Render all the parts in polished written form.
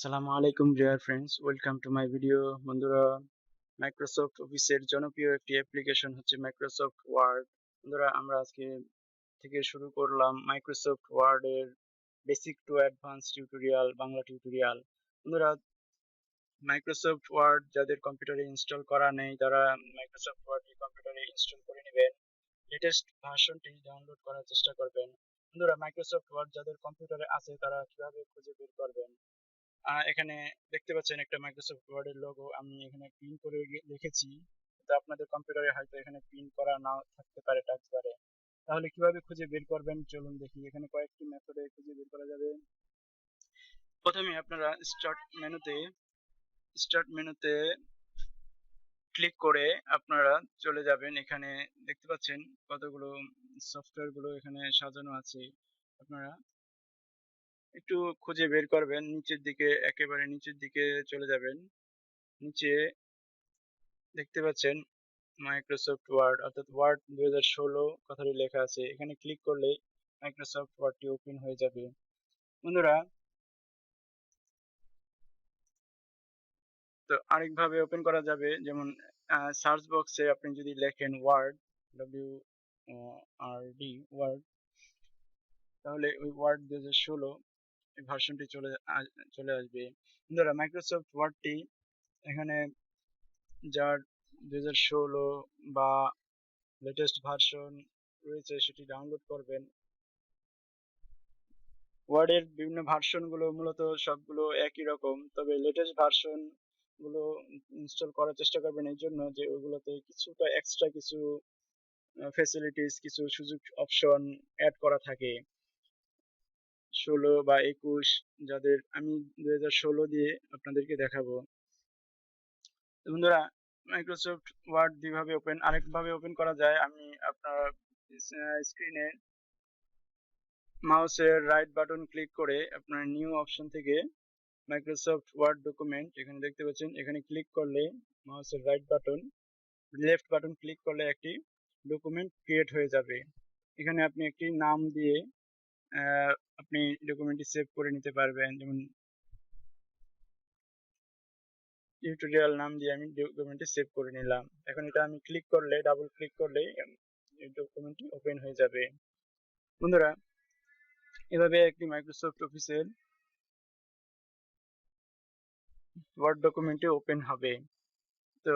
আসসালামু আলাইকুম dear friends, welcome to my video. বন্ধুরা, মাইক্রোসফট অফিসের জনপ্রিয় একটি অ্যাপ্লিকেশন হচ্ছে মাইক্রোসফট ওয়ার্ড। বন্ধুরা, আমরা আজকে থেকে শুরু করলাম মাইক্রোসফট ওয়ার্ড এর basic to advance tutorial, Bangla tutorial. বন্ধুরা, মাইক্রোসফট ওয়ার্ড যাদের কম্পিউটারে ইনস্টল করা নেই তারা মাইক্রোসফট ওয়ার্ড কম্পিউটারে ইনস্টল করে নেবেন। লেটেস্ট ভার্সনটি ডাউনলোড করার চেষ্টা করবেন। বন্ধুরা, মাইক্রোসফট ওয়ার্ড যাদের কম্পিউটারে আছে তারা কিভাবে খুঁজে বের করবেন? এখানে দেখতে পাচ্ছেন একটা মাইক্রোসফট ওয়ার্ডের লোগো আমি এখানে পিন করে লিখেছি, তো আপনাদের কম্পিউটারে হয়তো এখানে পিন করা নাও থাকতে পারে টাস্ক বারে। তাহলে কিভাবে খুঁজে বের করবেন চলুন দেখি। এখানে কয়েকটি মেথডে খুঁজে বের করা যাবে। প্রথমে আপনারা স্টার্ট মেনুতে ক্লিক করে আপনারা চলে যাবেন। এখানে দেখতে পাচ্ছেন কতগুলো সফটওয়্যার গুলো এখানে সাজানো আছে। আপনারা একটু খুঁজে বের করবেন, নিচের দিকে একেবারে নিচের দিকে চলে যাবেন। নিচে দেখতে পাচ্ছেন মাইক্রোসফট ওয়ার্ড অর্থাৎ ওয়ার্ড 2016 কথাটি লেখা আছে। এখানে ক্লিক করলে মাইক্রোসফট ওয়ার্ডটি ওপেন হয়ে যাবে। বন্ধুরা, তো আরেকভাবে ওপেন করা যাবে, যেমন সার্চ বক্সে আপনি যদি লেখেন ওয়ার্ড, WRD ওয়ার্ড, তাহলে ওই ওয়ার্ড 2016 এই ভার্সনটি চলে আসবে। বন্ধুরা, মাইক্রোসফট ওয়ার্ডটি এখানে যার 2016 বা লেটেস্ট ভার্সন রয়েছে সেটি ডাউনলোড করবেন। ওয়ার্ডের বিভিন্ন ভার্সন গুলো মূলত সবগুলো একই রকম, তবে লেটেস্ট ভার্সন গুলো ইনস্টল করার চেষ্টা করবেন, এই জন্য যে ওইগুলোতে কিছুটা এক্সট্রা কিছু ফ্যাসিলিটিস, কিছু সুযোগ অপশন অ্যাড করা থাকে। 16 বা 21, যাদের আমি 2016 দিয়ে আপনাদেরকে দেখাবো। বন্ধুরা, মাইক্রোসফট ওয়ার্ড দুইভাবে আরেকভাবে ওপেন করা যায়। আমি আপনার স্ক্রিনে মাউসের রাইট বাটন ক্লিক করে আপনার নিউ অপশন থেকে মাইক্রোসফট ওয়ার্ড ডকুমেন্ট এখানে দেখতে পাচ্ছেন, এখানে ক্লিক করলে মাউসের লেফট বাটন ক্লিক করলে একটি ডকুমেন্ট ক্রিয়েট হয়ে যাবে। এখানে আপনি একটি নাম দিয়ে আপনি ডকুমেন্টটি সেভ করে নিতে পারবেন। যেমন টিউটোরিয়াল নাম দিয়ে আমি ডকুমেন্টটি সেভ করে নিলাম। এখন এটা আমি ডাবল ক্লিক করলে এই ডকুমেন্টটি ওপেন হয়ে যাবে। বন্ধুরা, এভাবে একটি মাইক্রোসফট অফিসের ওয়ার্ড ডকুমেন্টটি ওপেন হবে। তো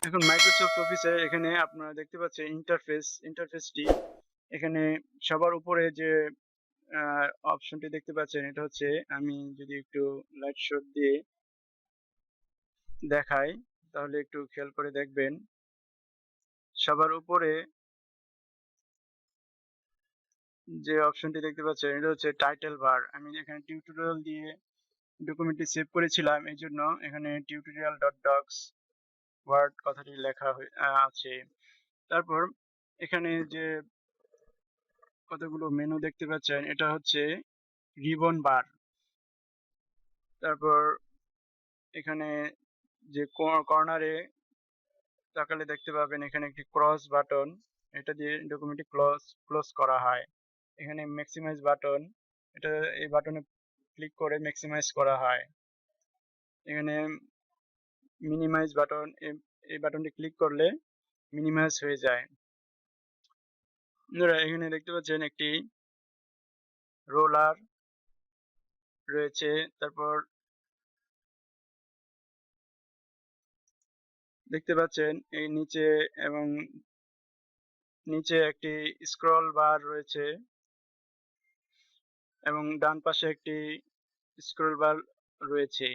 এখন মাইক্রোসফট অফিসে এখানে আপনারা দেখতে পাচ্ছেন ইন্টারফেসটি এখানে সবার উপরে যে অপশনটি দেখতে পাচ্ছেন, এটা হচ্ছে, আমি যদি একটু লাইট শট দিয়ে দেখাই তাহলে একটু খেয়াল করে দেখবেন, সবার উপরে যে অপশনটি দেখতে পাচ্ছেন এটা হচ্ছে টাইটেল বার। আমি এখানে টিউটোরিয়াল দিয়ে ডকুমেন্টটি সেভ করেছিলাম, এই জন্য এখানে tutorial.docs ওয়ার্ড কথাটি লেখা আছে। তারপর এখানে যে কতগুলো মেনু দেখতে পাচ্ছেন, এটা হচ্ছে রিবন বার। তারপর এখানে যে কর্নারে তাকালে দেখতে পাবেন এখানে একটি ক্রস বাটন, এটা দিয়ে ডকুমেন্টটি ক্লোজ করা হয়। এখানে ম্যাক্সিমাইজ বাটন, এটা এই বাটনে ক্লিক করে ম্যাক্সিমাইজ করা হয়। এখানে মিনিমাইজ বাটন, এই বাটনটি ক্লিক করলে মিনিমাইজ হয়ে যায়। আপনারা এখানে দেখতে পাচ্ছেন একটি রোলার রয়েছে। তারপর দেখতে পাচ্ছেন এই নিচে একটি স্ক্রল বার রয়েছে এবং ডান পাশে একটি স্ক্রল বার রয়েছে।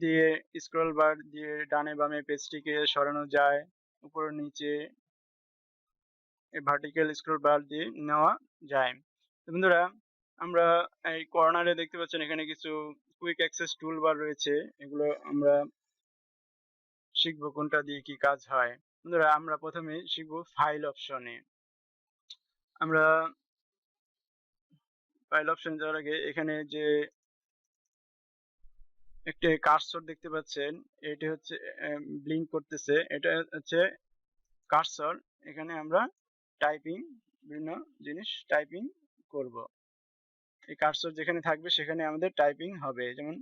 দিয়ে স্ক্রল বার দিয়ে ডানে বামে পেজটিকে সরানো যায়, উপর নিচে ভার্টিক্যাল স্ক্রল বার দিয়ে নেওয়া যায়। বন্ধুরা, আমরা এই কর্নারে দেখতে পাচ্ছেন এখানে কিছু কুইক অ্যাক্সেস টুল বার রয়েছে, এগুলো আমরা শিখবো কোনটা দিয়ে কি কাজ হয়। বন্ধুরা, আমরা প্রথমে শিখবো ফাইল অপশনে। আমরা ফাইল অপশন যাওয়ার আগে এখানে যে একটি কার্সর দেখতে পাচ্ছেন, এটি হচ্ছে ব্লিঙ্ক করতেছে, এটা হচ্ছে কার্সর। এখানে আমরা বিভিন্ন জিনিস টাইপিং করব। এই কার্সর যেখানে থাকবে সেখানে আমাদের টাইপিং হবে। যেমন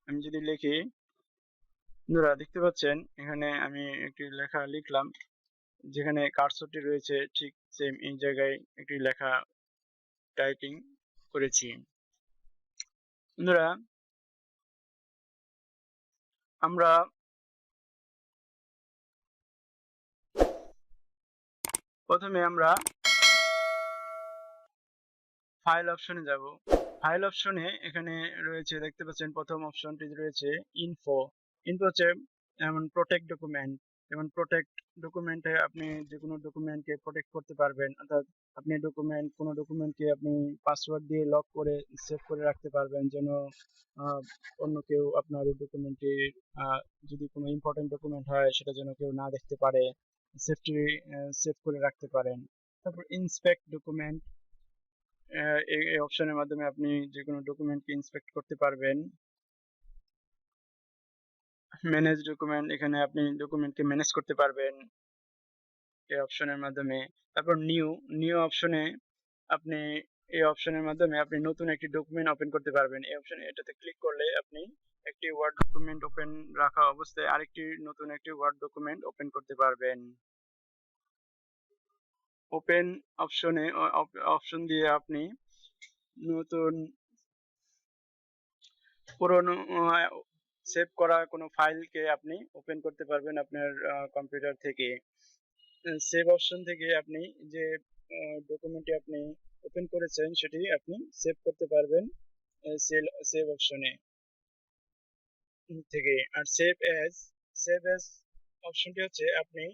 আমি যদি লিখি, বন্ধুরা দেখতে পাচ্ছেন এখানে আমি একটি লেখা লিখলাম, যেখানে কার্সরটি রয়েছে ঠিক সেম এই জায়গায় একটি লেখা টাইপিং করেছি। বন্ধুরা আমরা প্রথমে আমরা ফাইল অপশনে যাব। ফাইল অপশনে এখানে রয়েছে, দেখতে পাচ্ছেন প্রথম অপশনটি রয়েছে ইনফো। ইনফো হচ্ছে যেমন প্রোটেক্ট ডকুমেন্ট। যেমন প্রোটেক্ট ডকুমেন্টে আপনি যে কোনো ডকুমেন্টকে প্রোটেক্ট করতে পারবেন, অর্থাৎ আপনি কোনো ডকুমেন্টকে আপনি পাসওয়ার্ড দিয়ে লক করে সেভ করে রাখতে পারবেন, যেন অন্য কেউ আপনার এই ডকুমেন্টটি যদি কোনো ইম্পর্টেন্ট ডকুমেন্ট হয় সেটা যেন কেউ না দেখতে পারে, সেভ করে রাখতে পারেন। তারপর ইন্সপেক্ট ডকুমেন্ট, এই অপশনের মাধ্যমে আপনি যে কোনো ডকুমেন্টকে ইন্সপেক্ট করতে পারবেন। ম্যানেজ ডকুমেন্ট, এখানে আপনি ডকুমেন্টকে ম্যানেজ করতে পারবেন এই অপশনের মাধ্যমে। তারপর নিউ অপশনে আপনি এই অপশনের মাধ্যমে আপনি নতুন একটি ডকুমেন্ট ওপেন করতে পারবেন। এই অপশনে এটাতে ক্লিক করলে আপনি একটি ওয়ার্ড ডকুমেন্ট ওপেন রাখা অবস্থায় আরেকটি নতুন একটি ওয়ার্ড ডকুমেন্ট ওপেন করতে পারবেন। ওপেন অপশনে অপশন দিয়ে আপনি নতুন পুরনো সেভ করা কোনো ফাইলকে আপনি ওপেন করতে পারবেন আপনার কম্পিউটার থেকে। সেভ অপশন থেকে আপনি যে ডকুমেন্টটি আপনি ওপেন করেছেন সেটি আপনি সেভ করতে পারবেন সেভ অপশনে থেকে। আর সেভ অ্যাজ অপশনটি হচ্ছে আপনি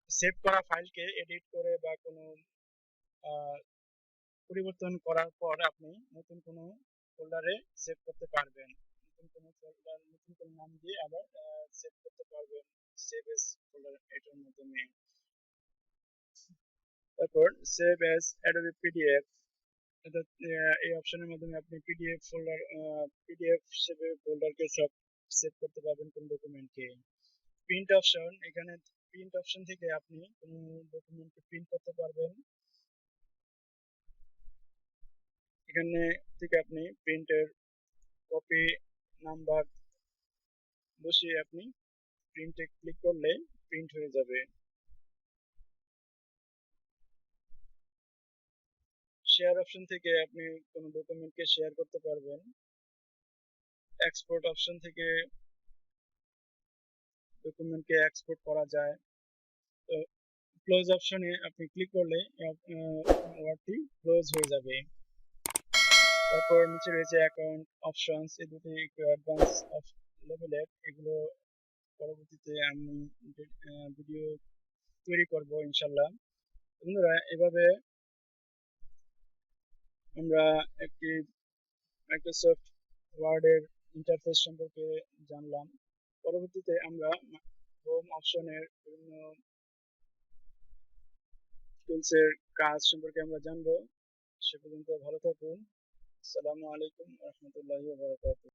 সেভ করা ফাইলকে এডিট করে বা কোনো পরিবর্তন করার পর আপনি নতুন কোনো ফোল্ডারে সেভ করতে পারবেন। নতুন কোনো নাম দিয়ে আবার সেভ করতে পারবেন সেভ এস ফোল্ডার এটার মাধ্যমে। তারপর সেভ এস অ্যাডোবি পিডিএফ, অর্থাৎ এই অপশনের মাধ্যমে আপনি পিডিএফ হিসেবে ফোল্ডারকে সব সেভ করতে পারবেন কোন ডকুমেন্টকে। প্রিন্ট অপশন, এখানে প্রিন্ট অপশন থেকে আপনি কোন ডকুমেন্টকে প্রিন্ট করতে পারবেন। এখানে থেকে আপনি প্রিন্টের কপি নাম্বার বসিয়ে আপনি প্রিন্টে ক্লিক করলে প্রিন্ট হয়ে যাবে। শেয়ার অপশন থেকে আপনি কোনো ডকুমেন্টকে শেয়ার করতে পারবেন। এক্সপোর্ট অপশন থেকে ডকুমেন্টকে এক্সপোর্ট করা যায়। তো ক্লোজ অপশনে আপনি ক্লিক করলে ওয়ার্ডটি ক্লোজ হয়ে যাবে। তারপর নিচে রয়েছে অ্যাকাউন্ট অপশনস, এই দুটি একটু অ্যাডভান্স লেভেলের, এগুলো পরবর্তীতে আমি ভিডিও তৈরি করব ইনশাল্লাহ। বন্ধুরা এভাবে আমরা একটি মাইক্রোসফট ওয়ার্ডের ইন্টারফেস সম্পর্কে জানলাম। পরবর্তীতে আমরা হোম অপশনের বিভিন্ন টুলসের কাজ সম্পর্কে আমরা জানবো। সে পর্যন্ত ভালো থাকুন। আসসালামু আলাইকুম ওয়া রাহমাতুল্লাহি ওয়া বারাকাতুহু।